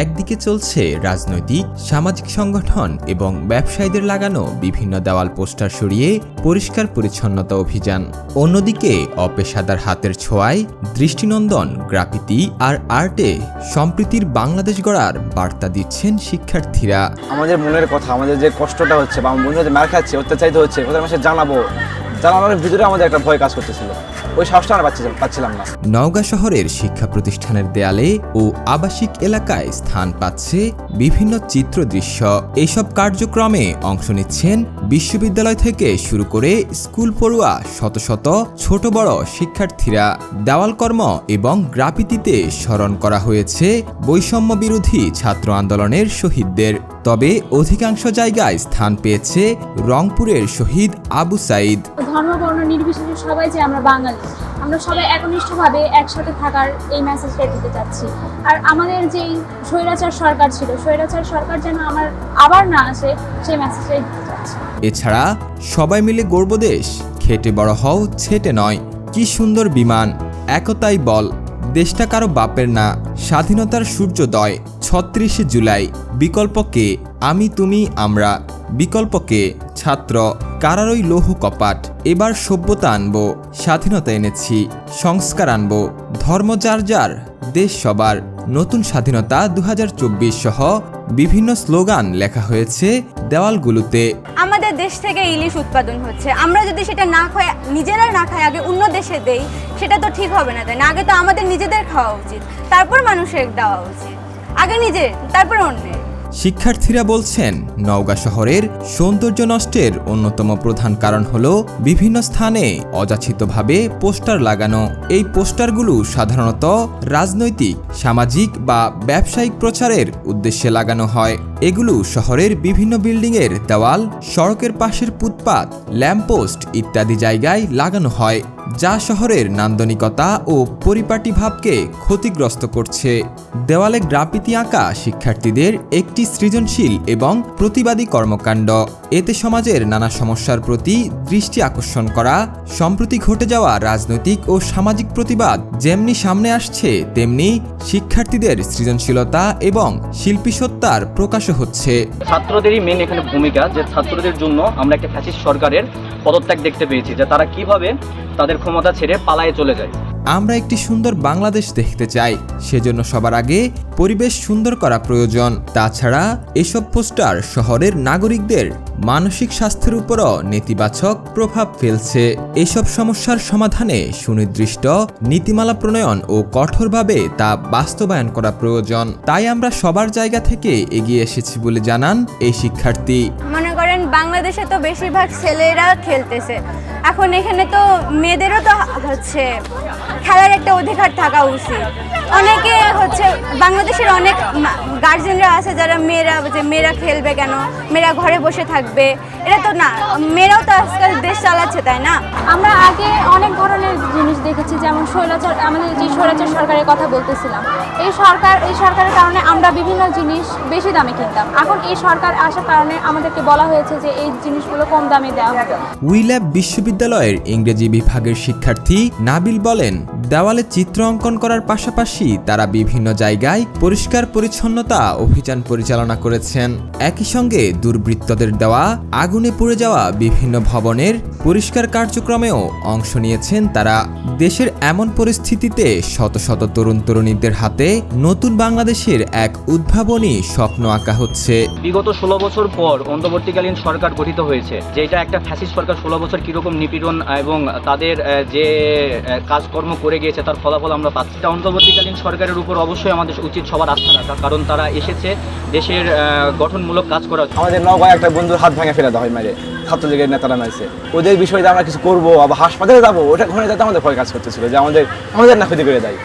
একদিকে চলছে রাজনৈতিক সামাজিক সংগঠন এবং ব্যবসায়ীদের লাগানো বিভিন্ন দেওয়াল পোস্টার সরিয়ে পরিষ্কার পরিচ্ছন্নতা অভিযান, অন্যদিকে অপেশাদার হাতের ছোঁয়ায় দৃষ্টিনন্দন গ্রাফিতি আর আর্টে সম্প্রীতির বাংলাদেশ গড়ার বার্তা দিচ্ছেন শিক্ষার্থীরা। আমাদের মনের কথা, আমাদের যে কষ্টটা হচ্ছে বা আমার বন্ধুদের মার খাচ্ছে, অত্যাচারিত হচ্ছে, ওদের মাসে জানানোর ভিতরে আমাদের একটা ভয় কাজ করতেছিল। ওই সাহসটা আমরা পাচ্ছিলাম না। নওগাঁ শহরের শিক্ষা প্রতিষ্ঠানের দেয়ালে ও আবাসিক এলাকায় স্থান পাচ্ছে বিভিন্ন চিত্রদৃশ্য। এইসব কার্যক্রমে অংশ নিচ্ছেন বিশ্ববিদ্যালয় থেকে শুরু করে স্কুল পড়ুয়া শত শত ছোট বড় শিক্ষার্থীরা। দেওয়ালকর্ম এবং গ্রাফিতিতে স্মরণ করা হয়েছে বৈষম্য বিরোধী ছাত্র আন্দোলনের শহীদদের। তবে অধিকাংশ জায়গায় স্থান পেয়েছে রংপুরের শহীদ আবু সাইদ। ধর্ম বর্ণ নির্বিশেষে সবাই যে আমরা বাঙালি, আমরা সবাই একনিষ্ঠভাবে একসাথে থাকার এই মেসেজটা দিতে চাচ্ছি। আর আমাদের যেই স্বৈরাচার সরকার ছিল, স্বৈরাচার সরকার যেন আবার না আসে, সেই মেসেজটাই দিতে চাচ্ছি। এছাড়া সবাই মিলে গর্ব দেশ, খেটে বড় হও ছেটে নয়, কি সুন্দর বিমান, একতাই বল, দেশটা কারো বাপের না, স্বাধীনতার সূর্যোদয়, ৩৬শে জুলাই, বিকল্পকে আমি তুমি আমরা, বিকল্পকে ছাত্র, কারারই লৌহ কপাট, এবার সভ্যতা আনবো, স্বাধীনতা এনেছি, সংস্কার আনবো, ধর্ম যার যার, দেশ সবার, নতুন স্বাধীনতা ২০২৪ সহ বিভিন্ন স্লোগান লেখা হয়েছে দেওয়ালগুলোতে। আমাদের দেশ থেকে ইলিশ উৎপাদন হচ্ছে, আমরা যদি সেটা না খাই, নিজেরা না খাই, আগে অন্য দেশে দেই, সেটা তো ঠিক হবে না, তাই না? আগে তো আমাদের নিজেদের খাওয়া উচিত, তারপর মানুষের দেওয়া উচিত, আগে নিজের তারপর অন্যের। শিক্ষার্থীরা বলছেন, নওগাঁ শহরের সৌন্দর্য নষ্টের অন্যতম প্রধান কারণ হলো বিভিন্ন স্থানে অযাচিতভাবে পোস্টার লাগানো। এই পোস্টারগুলো সাধারণত রাজনৈতিক, সামাজিক বা ব্যবসায়িক প্রচারের উদ্দেশ্যে লাগানো হয়। এগুলো শহরের বিভিন্ন বিল্ডিংয়ের দেওয়াল, সড়কের পাশের ফুটপাত, ল্যাম্পপোস্ট ইত্যাদি জায়গায় লাগানো হয়, যা শহরের নান্দনিকতা ও পরিপাটি ভাবকে ক্ষতিগ্রস্ত করছে। দেওয়ালে গ্রাফিতি আঁকা শিক্ষার্থীদের একটি সৃজনশীল এবং প্রতিবাদী কর্মকাণ্ড। এতে সমাজের নানা সমস্যার প্রতি দৃষ্টি আকর্ষণ করা, সম্প্রতি ঘটে যাওয়া রাজনৈতিক ও সামাজিক প্রতিবাদ যেমনি সামনে আসছে, তেমনি শিক্ষার্থীদের সৃজনশীলতা এবং শিল্পীসত্তার প্রকাশও হচ্ছে। ছাত্রদেরই মেন এখানে ভূমিকা, যে ছাত্রদের জন্য আমরা একটা ফ্যাসিস্ট সরকারের পদত্যাগ দেখতে পেয়েছি, যে তারা কিভাবে তাদের ক্ষমতা ছেড়ে পালায়ে চলে যায়। আমরা একটি সুন্দর বাংলাদেশ দেখতে চাই, সেজন্য সবার আগে পরিবেশ সুন্দর করা প্রয়োজন। তাছাড়া এসব পোস্টার শহরের নাগরিকদের মানসিক স্বাস্থ্যের উপরও নেতিবাচক প্রভাব ফেলছে। এসব সমস্যার সমাধানে সুনির্দিষ্ট নীতিমালা প্রণয়ন ও কঠোরভাবে তা বাস্তবায়ন করা প্রয়োজন। তাই আমরা সবার জায়গা থেকে এগিয়ে এসেছি বলে জানান এই শিক্ষার্থী। মনে করেন বাংলাদেশে তো বেশিরভাগ ছেলেরা খেলতেছে, এখন এখানে তো মেয়েদেরও তো হচ্ছে খেলার একটা অধিকার থাকা উচিত। অনেকে হচ্ছে বাংলাদেশের অনেক গার্জেনরা আছে যারা মেয়েরা খেলবে কেন, মেয়েরা ঘরে বসে থাকবে, এটা তো না, মেয়েরাও তো আজকাল দেশ চালাচ্ছে, তাই না? আমরা আগে অনেক ধরনের জিনিস দেখেছি, যেমন আমাদের যে স্বৈরাচার সরকারের কথা বলতেছিলাম, এই সরকারের কারণে আমরা বিভিন্ন জিনিস বেশি দামে কিনতাম। এখন এই সরকার আসার কারণে আমাদেরকে বলা হয়েছে যে এই জিনিসগুলো কম দামে দেওয়া হবে। উইল্যাব বিশ্ববিদ্যালয়ের ইংরেজি বিভাগের শিক্ষার্থী নাবিল বলেন, দেওয়ালে চিত্র অঙ্কন করার পাশাপাশি তারা বিভিন্ন জায়গায় পরিষ্কার পরিচ্ছন্নতা অভিযান পরিচালনা করেছেন। একই সঙ্গে দুর্বৃত্তদের দেওয়া আগুনে পুড়ে যাওয়া বিভিন্ন ভবনের পরিষ্কার কার্যক্রমেও অংশ নিয়েছেন তারা। দেশের এমন পরিস্থিতিতে শত শত তরুণ তরুণীদের হাতে নতুন বাংলাদেশের এক উদ্ভাবনী স্বপ্ন আঁকা হচ্ছে। বিগত 16 বছর পর অন্তর্বর্তীকালীন সরকার গঠিত হয়েছে, যেটা একটা ফ্যাসিস্ট সরকার 16 বছর কিরকম নিপীড়ন এবং তাদের যে কাজকর্ম করে গিয়েছে তার ফলাফল আমরা পাচ্ছি। অন্তর্বর্তীকালীন সরকারের উপর অবশ্যই আমাদের উচিত সবার আস্থা রাখা, কারণ তারা এসেছে দেশের গঠনমূলক কাজ করা। আমাদের নওগাঁয় একটা বন্ধুর হাত ভেঙে ফেলে দেওয়া হয়, মেরে ছাত্রলীগের নেতারা মারছে। ওদের বিষয়ে আমরা কিছু করবো, আবার হাসপাতালে যাবো, ওটা ঘরে যেতে আমাদের ভয় কাজ করতেছিল যে আমাদের না ক্ষতি করে দেয়।